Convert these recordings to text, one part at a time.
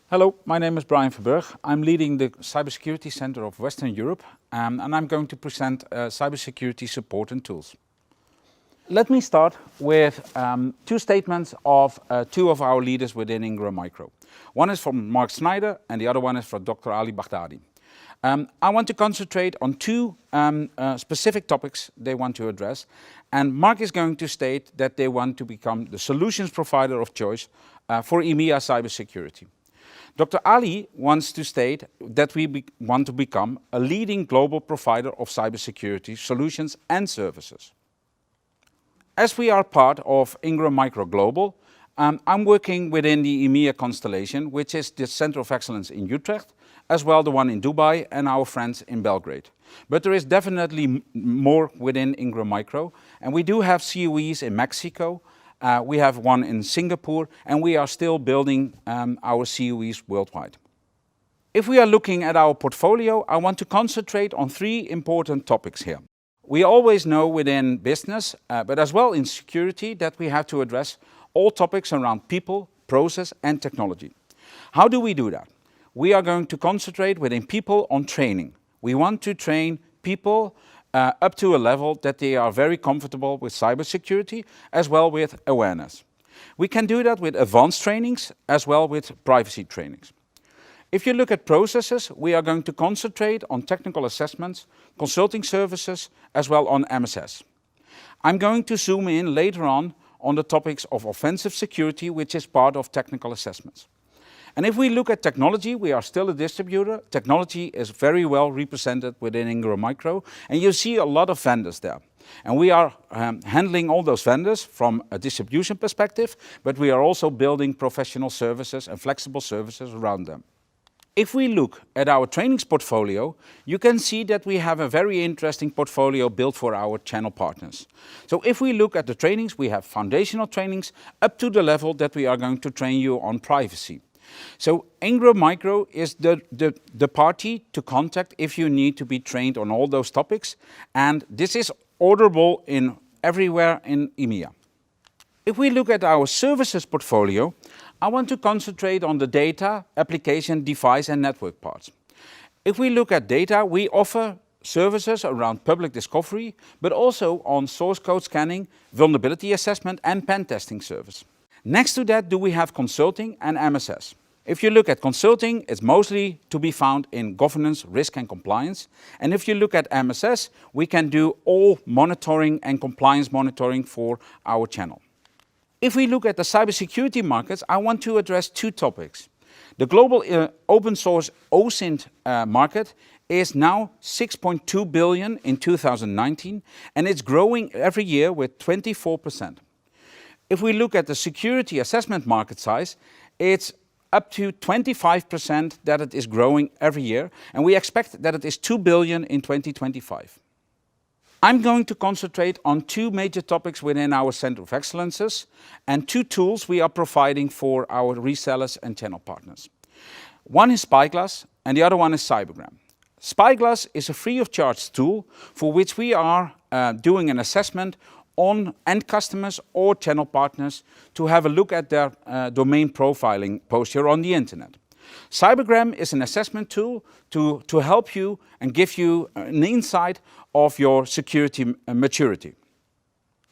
Hello, my name is Brian Verburg. I'm leading the Cybersecurity Center of Western Europe and I'm going to present cybersecurity support and tools. Let me start with two statements of two of our leaders within Ingram Micro. One is from Mark Snyder and the other one is from Dr. Ali Baghdadi. I want to concentrate on two specific topics they want to address, and Mark is going to state that they want to become the solutions provider of choice for EMEA cybersecurity. Dr. Ali wants to state that we want to become a leading global provider of cybersecurity solutions and services. As we are part of Ingram Micro Global, I'm working within the EMEA constellation, which is the Center of Excellence in Utrecht, as well the one in Dubai and our friends in Belgrade. But there is definitely more within Ingram Micro, and we do have COEs in Mexico, we have one in Singapore, and we are still building our COEs worldwide. If we are looking at our portfolio, I want to concentrate on three important topics here. We always know within business, but as well in security, that we have to address all topics around people, process and technology. How do we do that? We are going to concentrate within people on training. We want to train people up to a level that they are very comfortable with cybersecurity as well with awareness. We can do that with advanced trainings as well with privacy trainings. If you look at processes, we are going to concentrate on technical assessments, consulting services, as well on MSS. I'm going to zoom in later on the topics of offensive security, which is part of technical assessments. And if we look at technology, we are still a distributor. Technology is very well represented within Ingram Micro, and you see a lot of vendors there. And we are handling all those vendors from a distribution perspective, but we are also building professional services and flexible services around them. If we look at our trainings portfolio, you can see that we have a very interesting portfolio built for our channel partners. So if we look at the trainings, we have foundational trainings up to the level that we are going to train you on privacy. So Ingram Micro is the party to contact if you need to be trained on all those topics, and this is orderable in everywhere in EMEA. If we look at our services portfolio, I want to concentrate on the data, application, device and network parts. If we look at data, we offer services around public discovery, but also on source code scanning, vulnerability assessment and pen testing service. Next to that, we have consulting and MSS. If you look at consulting, it's mostly to be found in governance, risk and compliance. And if you look at MSS, we can do all monitoring and compliance monitoring for our channel. If we look at the cybersecurity markets, I want to address two topics. The global open source OSINT market is now 6.2 billion in 2019, and it's growing every year with 24%. If we look at the security assessment market size, it's up to 25% that it is growing every year, and we expect that it is 2 billion in 2025. I'm going to concentrate on two major topics within our Center of Excellences and two tools we are providing for our resellers and channel partners. One is Spyglass and the other one is Cybergram. Spyglass is a free of charge tool for which we are doing an assessment on end customers or channel partners to have a look at their domain profiling posture on the internet. Cybergram is an assessment tool to help you and give you an insight of your security maturity.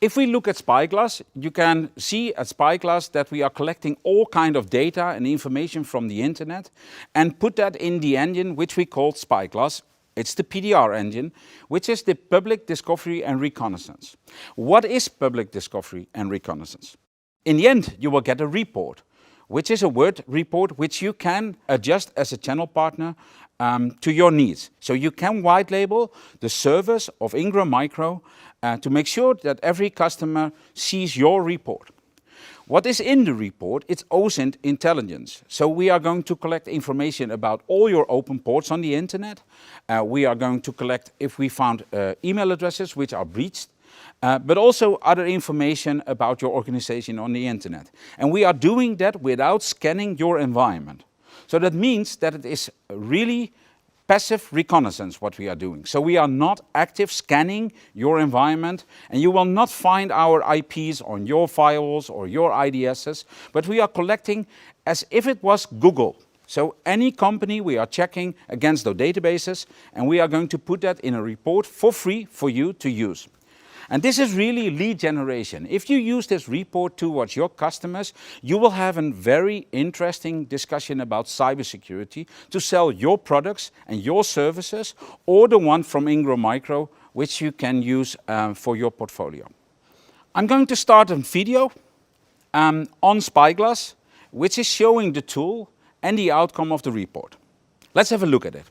If we look at Spyglass, you can see at Spyglass that we are collecting all kind of data and information from the internet and put that in the engine which we call Spyglass. It's the PDR engine, which is the Public Discovery and Reconnaissance. What is Public Discovery and Reconnaissance? In the end, you will get a report, which is a Word report which you can adjust as a channel partner to your needs. So you can white label the service of Ingram Micro to make sure that every customer sees your report. What is in the report? It's OSINT intelligence. So we are going to collect information about all your open ports on the internet. We are going to collect if we found email addresses which are breached, but also other information about your organization on the internet. And we are doing that without scanning your environment. So that means that it is really passive reconnaissance what we are doing. So we are not active scanning your environment, and you will not find our IPs on your firewalls or your IDSs, but we are collecting as if it was Google. So any company, we are checking against those databases, and we are going to put that in a report for free for you to use. And this is really lead generation. If you use this report towards your customers, you will have a very interesting discussion about cybersecurity to sell your products and your services, or the one from Ingram Micro, which you can use for your portfolio. I'm going to start a video on Spyglass, which is showing the tool and the outcome of the report. Let's have a look at it.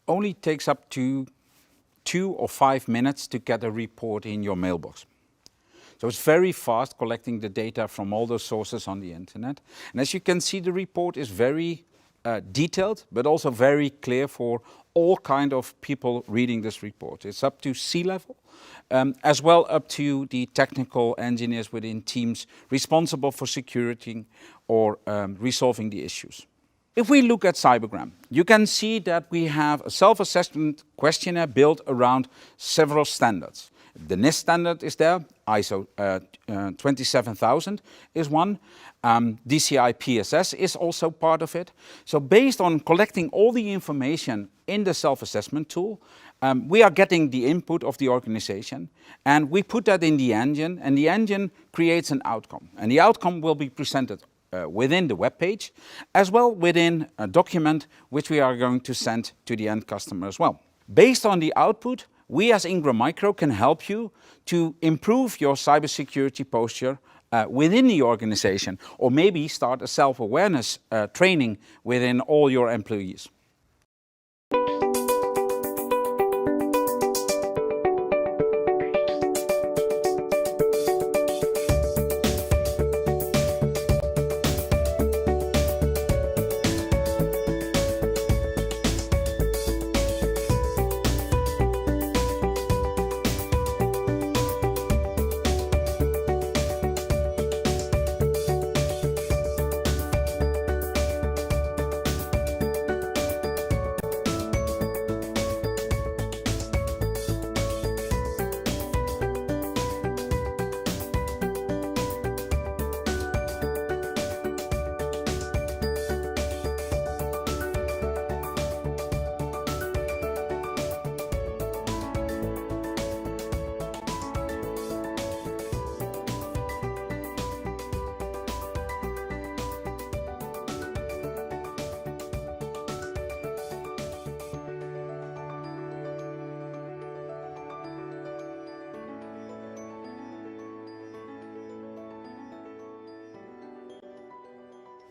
Only takes up to 2 or 5 minutes to get a report in your mailbox. So it's very fast collecting the data from all those sources on the internet. And as you can see, the report is very detailed, but also very clear for all kind of people reading this report. It's up to C-level, as well up to the technical engineers within teams responsible for security or resolving the issues. If we look at Cybergram, you can see that we have a self-assessment questionnaire built around several standards. The NIST standard is there, ISO 27000 is one, DCI PSS is also part of it. So based on collecting all the information in the self-assessment tool, we are getting the input of the organization, and we put that in the engine, and the engine creates an outcome. And the outcome will be presented within the web page, as well within a document which we are going to send to the end customer as well. Based on the output, we as Ingram Micro can help you to improve your cybersecurity posture within the organization, or maybe start a self-awareness training within all your employees.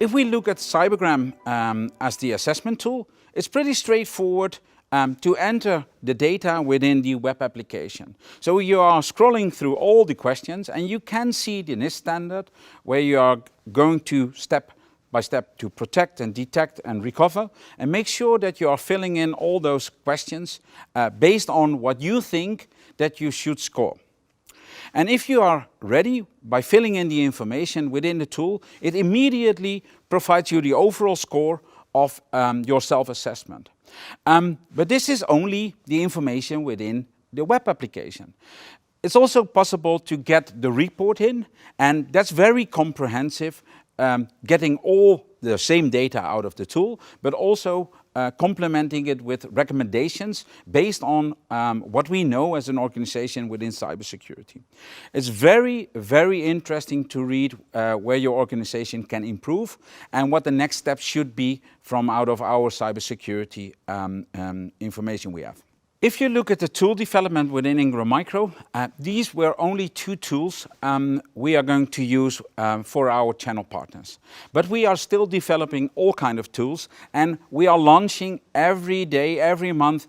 If we look at Cybergram as the assessment tool, it's pretty straightforward to enter the data within the web application. So you are scrolling through all the questions and you can see the NIST standard where you are going to step by step to protect and detect and recover, and make sure that you are filling in all those questions based on what you think that you should score. And if you are ready, by filling in the information within the tool, it immediately provides you the overall score of your self-assessment. But this is only the information within the web application. It's also possible to get the report in, and that's very comprehensive, getting all the same data out of the tool, but also complementing it with recommendations based on what we know as an organization within cybersecurity. It's very, very interesting to read where your organization can improve and what the next step should be from out of our cybersecurity information we have. If you look at the tool development within Ingram Micro, these were only 2 tools we are going to use for our channel partners. But we are still developing all kinds of tools, and we are launching every day, every month,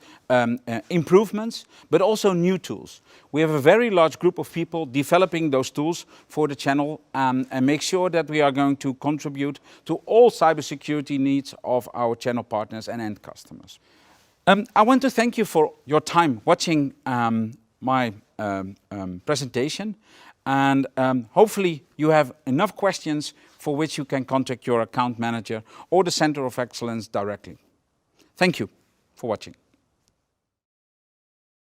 improvements, but also new tools. We have a very large group of people developing those tools for the channel and make sure that we are going to contribute to all cybersecurity needs of our channel partners and end customers. I want to thank you for your time watching my presentation, and hopefully you have enough questions for which you can contact your account manager or the Center of Excellence directly. Thank you for watching.